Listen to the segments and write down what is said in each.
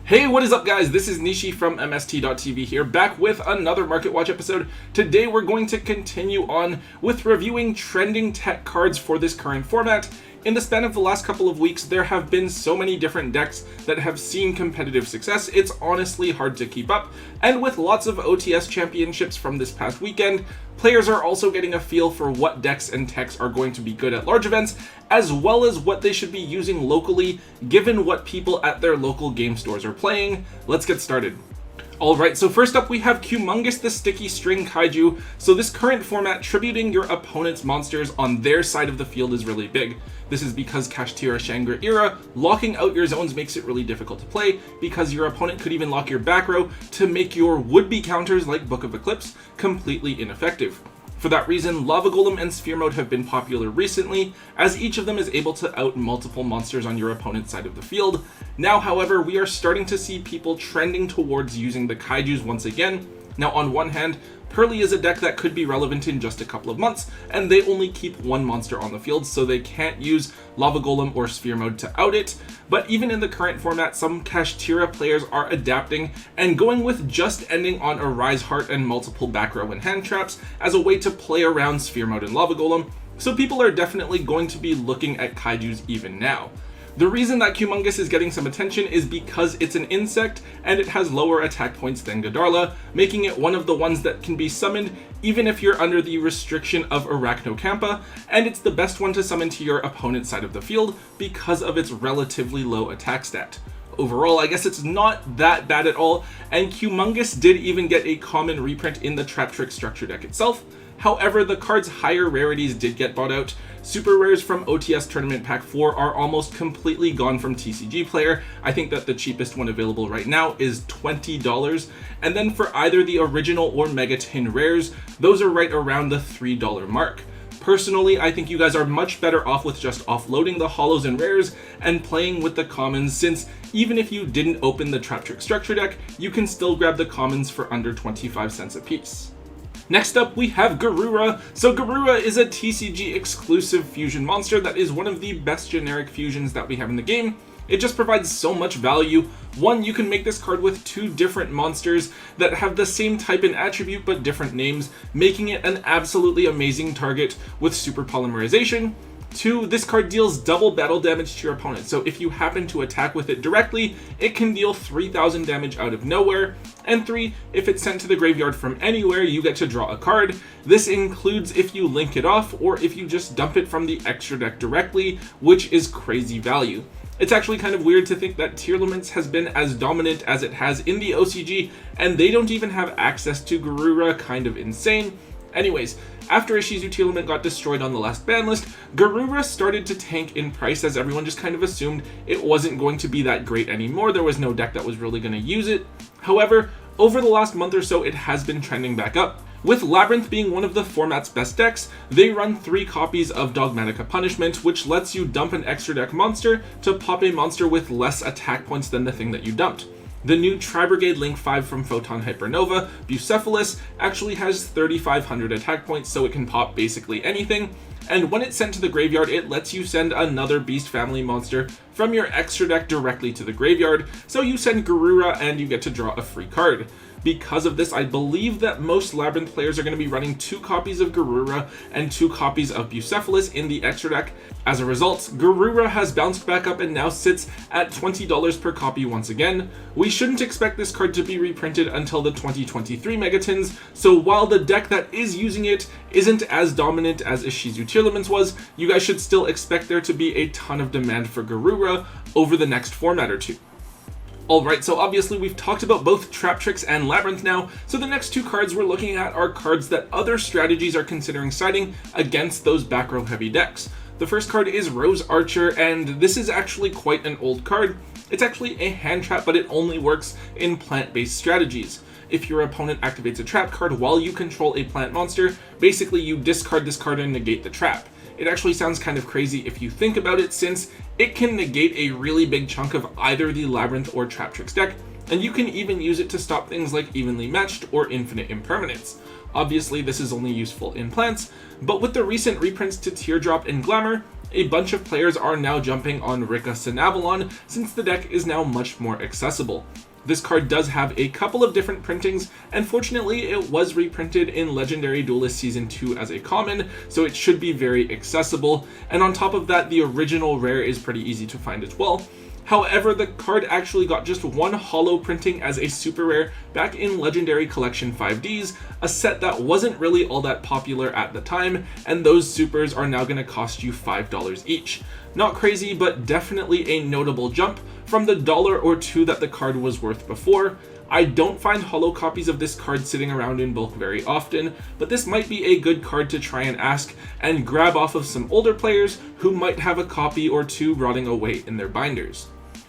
Hey, what is up guys? This is Nishi from MST.TV here, back with another Market Watch episode. Today we're going to continue on with reviewing trending tech cards for this current format. In the span of the last couple of weeks, there have been so many different decks that have seen competitive success, it's honestly hard to keep up. And with lots of OTS championships from this past weekend, players are also getting a feel for what decks and techs are going to be good at large events, as well as what they should be using locally, given what people at their local game stores are playing. Let's get started. Alright, so first up we have Humongous the Sticky String Kaiju. So this current format, tributing your opponent's monsters on their side of the field is really big. This is because Kashtira Shangri-Ira, locking out your zones makes it really difficult to play, because your opponent could even lock your back row to make your would-be counters like Book of Eclipse completely ineffective. For that reason, Lava Golem and Sphere Mode have been popular recently, as each of them is able to out multiple monsters on your opponent's side of the field. Now, however, we are starting to see people trending towards using the Kaijus once again. Now, on one hand, Pearly is a deck that could be relevant in just a couple of months, and they only keep one monster on the field, so they can't use Lava Golem or Sphere Mode to out it. But even in the current format, some Kashtira players are adapting and going with just ending on a Rise Heart and multiple back row and hand traps as a way to play around Sphere Mode and Lava Golem, so people are definitely going to be looking at Kaijus even now. The reason that Humongous is getting some attention is because it's an insect and it has lower attack points than Godarla, making it one of the ones that can be summoned even if you're under the restriction of Arachnocampa, and it's the best one to summon to your opponent's side of the field because of its relatively low attack stat. Overall, I guess it's not that bad at all, and Humongous did even get a common reprint in the Trap Trick structure deck itself. However, the card's higher rarities did get bought out. Super rares from OTS Tournament Pack 4 are almost completely gone from TCG Player. I think that the cheapest one available right now is $20. And then for either the original or Mega Tin rares, those are right around the $3 mark. Personally, I think you guys are much better off with just offloading the holos and rares and playing with the commons, since even if you didn't open the Trap Trick structure deck, you can still grab the commons for under 25 cents a piece. Next up, we have Gurura. So Gurura is a TCG exclusive fusion monster that is one of the best generic fusions that we have in the game. It just provides so much value. One, you can make this card with two different monsters that have the same type and attribute but different names, making it an absolutely amazing target with super polymerization. Two, this card deals double battle damage to your opponent, so if you happen to attack with it directly, it can deal 3,000 damage out of nowhere. And three, if it's sent to the graveyard from anywhere, you get to draw a card. This includes if you link it off or if you just dump it from the extra deck directly, which is crazy value. It's actually kind of weird to think that Tearlaments has been as dominant as it has in the OCG, and they don't even have access to Gurura, kind of insane. Anyways, after Ishizu Tearlament got destroyed on the last ban list, Gurura started to tank in price as everyone just kind of assumed it wasn't going to be that great anymore. There was no deck that was really going to use it. However, over the last month or so, it has been trending back up. With Labyrinth being one of the format's best decks, they run 3 copies of Dogmatica Punishment, which lets you dump an extra deck monster to pop a monster with less attack points than the thing that you dumped. The new Tri-Brigade Link 5 from Photon Hypernova, Bucephalus, actually has 3,500 attack points, so it can pop basically anything. And when it's sent to the graveyard, it lets you send another Beast Family monster from your extra deck directly to the graveyard, so you send Gurura and you get to draw a free card. Because of this, I believe that most Labyrinth players are going to be running 2 copies of Gurura and 2 copies of Bucephalus in the extra deck. As a result, Gurura has bounced back up and now sits at $20 per copy once again. We shouldn't expect this card to be reprinted until the 2023 Megatins, so while the deck that is using it isn't as dominant as Ishizu Tearlaments was, you guys should still expect there to be a ton of demand for Gurura over the next format or two. Alright, so obviously we've talked about both Trap Tricks and Labyrinth now, so the next 2 cards we're looking at are cards that other strategies are considering siding against those back row heavy decks. The first card is Rose Archer, and this is actually quite an old card. It's actually a hand trap, but it only works in plant-based strategies. If your opponent activates a trap card while you control a plant monster, basically you discard this card and negate the trap. It actually sounds kind of crazy if you think about it, since it can negate a really big chunk of either the Labyrinth or Trap Tricks deck, and you can even use it to stop things like Evenly Matched or Infinite Impermanence. Obviously, this is only useful in plants, but with the recent reprints to Teardrop and Glamour, a bunch of players are now jumping on Rika Sinabalon since the deck is now much more accessible. This card does have a couple of different printings, and fortunately it was reprinted in Legendary Duelist Season 2 as a common, so it should be very accessible, and on top of that the original rare is pretty easy to find as well. However, the card actually got just one holo printing as a super rare back in Legendary Collection 5Ds, a set that wasn't really all that popular at the time, and those supers are now going to cost you $5 each. Not crazy, but definitely a notable jump from the $1 or $2 that the card was worth before. I don't find holo copies of this card sitting around in bulk very often, but this might be a good card to try and ask and grab off of some older players who might have a copy or two rotting away in their binders.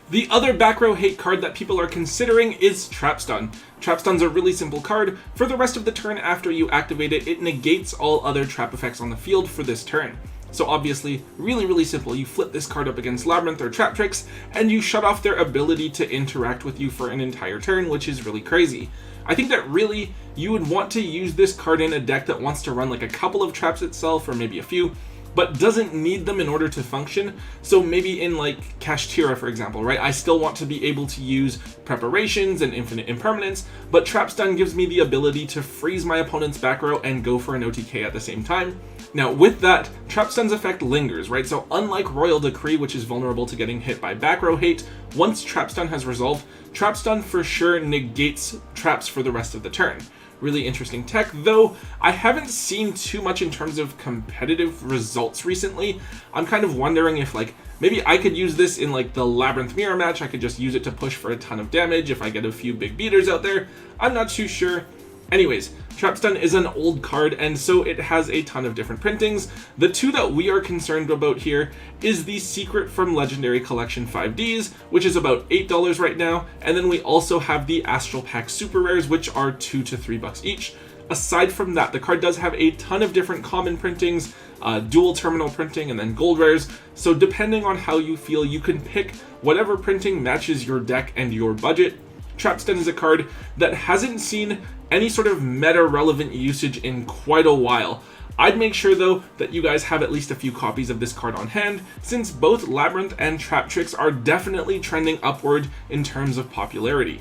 The other back row hate card that people are considering is Trapstone. Trapstone's a really simple card. For the rest of the turn after you activate it, it negates all other trap effects on the field for this turn. So obviously, really simple. You flip this card up against Labyrinth or Traptrix, and you shut off their ability to interact with you for an entire turn, which is really crazy. I think that really, you would want to use this card in a deck that wants to run like a couple of traps itself, or maybe a few, but doesn't need them in order to function. So maybe in like Kashtira, for example, right? I still want to be able to use preparations and infinite impermanence, but Trapstone gives me the ability to freeze my opponent's back row and go for an OTK at the same time. Now with that, Trapstone's effect lingers, right? So unlike Royal Decree, which is vulnerable to getting hit by back row hate, once Trapstone has resolved, Trapstone for sure negates traps for the rest of the turn. Really interesting tech, though I haven't seen too much in terms of competitive results recently. I'm kind of wondering if like maybe I could use this in like the Labyrinth Mirror match. I could just use it to push for a ton of damage if I get a few big beaters out there. I'm not too sure. Anyways, Trapstone is an old card, and so it has a ton of different printings. The two that we are concerned about here is the Secret from Legendary Collection 5Ds, which is about $8 right now, and then we also have the Astral Pack Super Rares, which are $2 to $3 each. Aside from that, the card does have a ton of different common printings, dual terminal printing, and then gold rares, so depending on how you feel, you can pick whatever printing matches your deck and your budget. Trapstone is a card that hasn't seen any sort of meta relevant usage in quite a while. I'd make sure though that you guys have at least a few copies of this card on hand, since both Labyrinth and Traptrix are definitely trending upward in terms of popularity.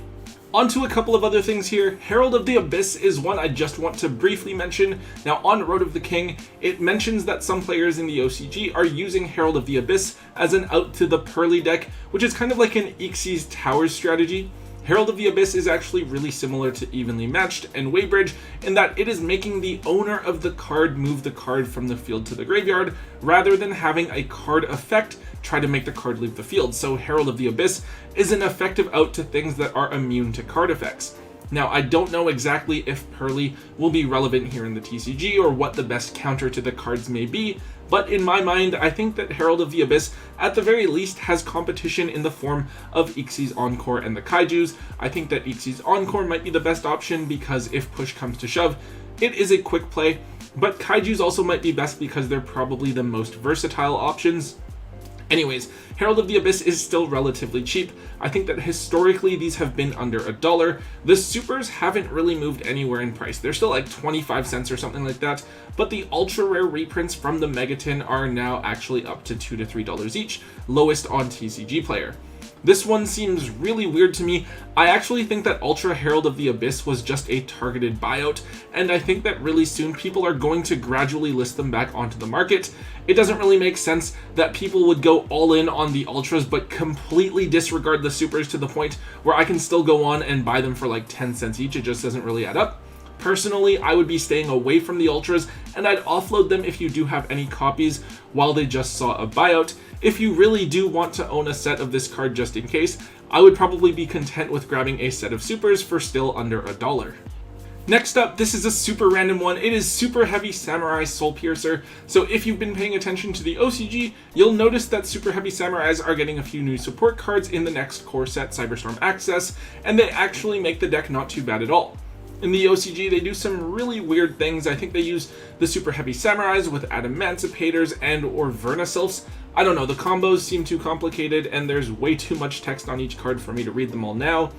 Onto a couple of other things here. Herald of the Abyss is one I just want to briefly mention. Now on Road of the King, it mentions that some players in the OCG are using Herald of the Abyss as an out to the Pearly deck, which is kind of like an Ixie's Towers strategy. Herald of the Abyss is actually really similar to Evenly Matched and Waybridge in that it is making the owner of the card move the card from the field to the graveyard, rather than having a card effect try to make the card leave the field. So Herald of the Abyss is an effective out to things that are immune to card effects. Now, I don't know exactly if Pearly will be relevant here in the TCG or what the best counter to the cards may be, but in my mind, I think that Herald of the Abyss, at the very least, has competition in the form of Ixie's Encore and the Kaijus. I think that Ixie's Encore might be the best option because if push comes to shove, it is a quick play, but Kaijus also might be best because they're probably the most versatile options. Anyways, Herald of the Abyss is still relatively cheap. I think that historically these have been under $1. The supers haven't really moved anywhere in price. They're still like 25 cents or something like that, but the ultra rare reprints from the Megaton are now actually up to $2 to $3 each, lowest on TCG Player. This one seems really weird to me. I actually think that Ultra Herald of the Abyss was just a targeted buyout, and I think that really soon people are going to gradually list them back onto the market. It doesn't really make sense that people would go all in on the Ultras but completely disregard the Supers to the point where I can still go on and buy them for like 10 cents each. It just doesn't really add up. Personally, I would be staying away from the Ultras, and I'd offload them if you do have any copies while they just saw a buyout. If you really do want to own a set of this card just in case, I would probably be content with grabbing a set of supers for still under $1. Next up, this is a super random one. It is Super Heavy Samurai Soulpiercer. So if you've been paying attention to the OCG, you'll notice that Super Heavy Samurais are getting a few new support cards in the next core set, Cyberstorm Access, and they actually make the deck not too bad at all. In the OCG, they do some really weird things. I think they use the Super Heavy Samurais with Adamancipators and or Vernisylphs. I don't know, the combos seem too complicated and there's way too much text on each card for me to read them all now.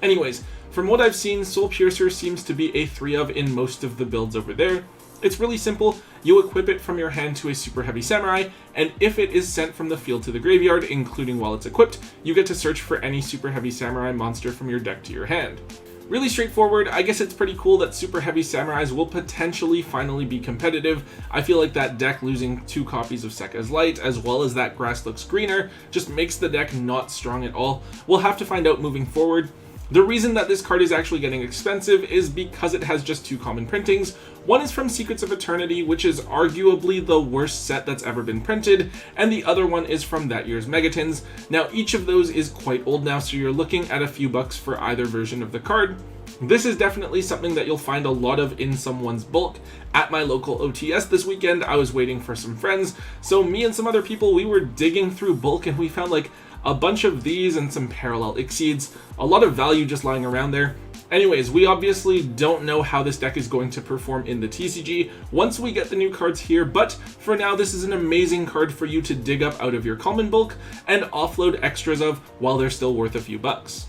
Anyways, from what I've seen, Soulpiercer seems to be a 3 of in most of the builds over there. It's really simple. You equip it from your hand to a super heavy samurai, and if it is sent from the field to the graveyard, including while it's equipped, you get to search for any super heavy samurai monster from your deck to your hand. Really straightforward. I guess it's pretty cool that super heavy samurais will potentially finally be competitive. I feel like that deck losing 2 copies of Sekka's Light, as well as that grass looks greener, just makes the deck not strong at all. We'll have to find out moving forward. The reason that this card is actually getting expensive is because it has just 2 common printings. One is from Secrets of Eternity, which is arguably the worst set that's ever been printed, and the other one is from that year's Megatons. Now, each of those is quite old now, so you're looking at a few bucks for either version of the card. This is definitely something that you'll find a lot of in someone's bulk. At my local OTS this weekend, I was waiting for some friends, so me and some other people, we were digging through bulk and we found like a bunch of these and some parallel Exceeds, a lot of value just lying around there. Anyways, we obviously don't know how this deck is going to perform in the TCG once we get the new cards here, but for now this is an amazing card for you to dig up out of your common bulk and offload extras of while they're still worth a few bucks.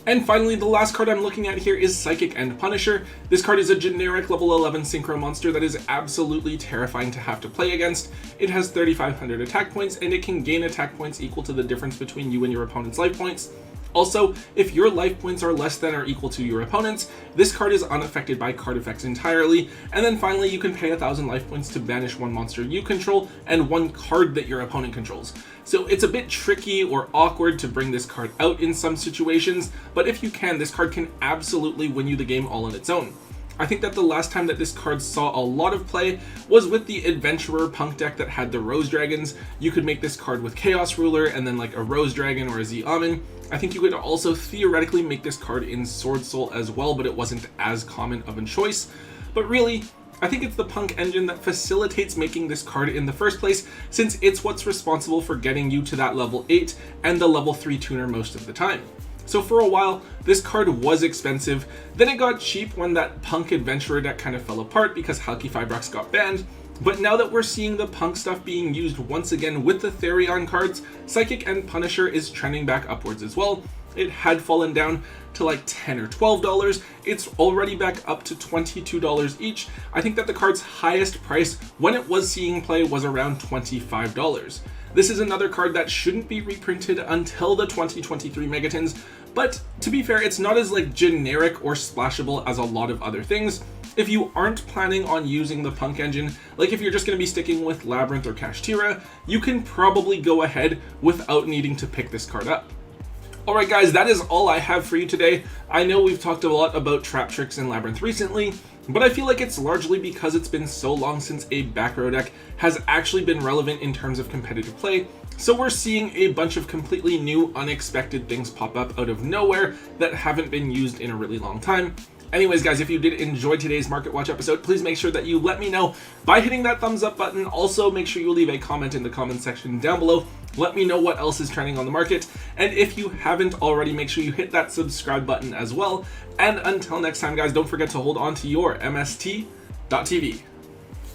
And finally, the last card I'm looking at here is Psychic End Punisher. This card is a generic level 11 synchro monster that is absolutely terrifying to have to play against. It has 3,500 attack points, and it can gain attack points equal to the difference between you and your opponent's life points. Also, if your life points are less than or equal to your opponent's, this card is unaffected by card effects entirely. And then finally, you can pay 1,000 life points to banish 1 monster you control and 1 card that your opponent controls. So it's a bit tricky or awkward to bring this card out in some situations, but if you can, this card can absolutely win you the game all on its own. I think that the last time that this card saw a lot of play was with the Adventurer Punk deck that had the Rose Dragons. You could make this card with Chaos Ruler and then like a Rose Dragon or a Z-Amin. I think you could also theoretically make this card in Sword Soul as well, but it wasn't as common of a choice. But really, I think it's the Punk engine that facilitates making this card in the first place, since it's what's responsible for getting you to that level 8 and the level 3 tuner most of the time. So for a while, this card was expensive, then it got cheap when that Punk Adventurer deck kind of fell apart because Halki Fibrox got banned, but now that we're seeing the Punk stuff being used once again with the Therion cards, Psychic End Punisher is trending back upwards as well. It had fallen down to like $10 or $12, it's already back up to $22 each. I think that the card's highest price when it was seeing play was around $25. This is another card that shouldn't be reprinted until the 2023 Megatons, but to be fair, it's not as like generic or splashable as a lot of other things. If you aren't planning on using the Punk engine, like if you're just going to be sticking with Labyrinth or Kashtira, you can probably go ahead without needing to pick this card up. Alright guys, that is all I have for you today. I know we've talked a lot about Trap Tricks and Labyrinth recently, but I feel like it's largely because it's been so long since a back row deck has actually been relevant in terms of competitive play, so we're seeing a bunch of completely new, unexpected things pop up out of nowhere that haven't been used in a really long time. Anyways guys, if you did enjoy today's Market Watch episode, please make sure that you let me know by hitting that thumbs up button. Also, make sure you leave a comment in the comment section down below. Let me know what else is trending on the market. And if you haven't already, make sure you hit that subscribe button as well. And until next time guys, don't forget to hold on to your MST.TV.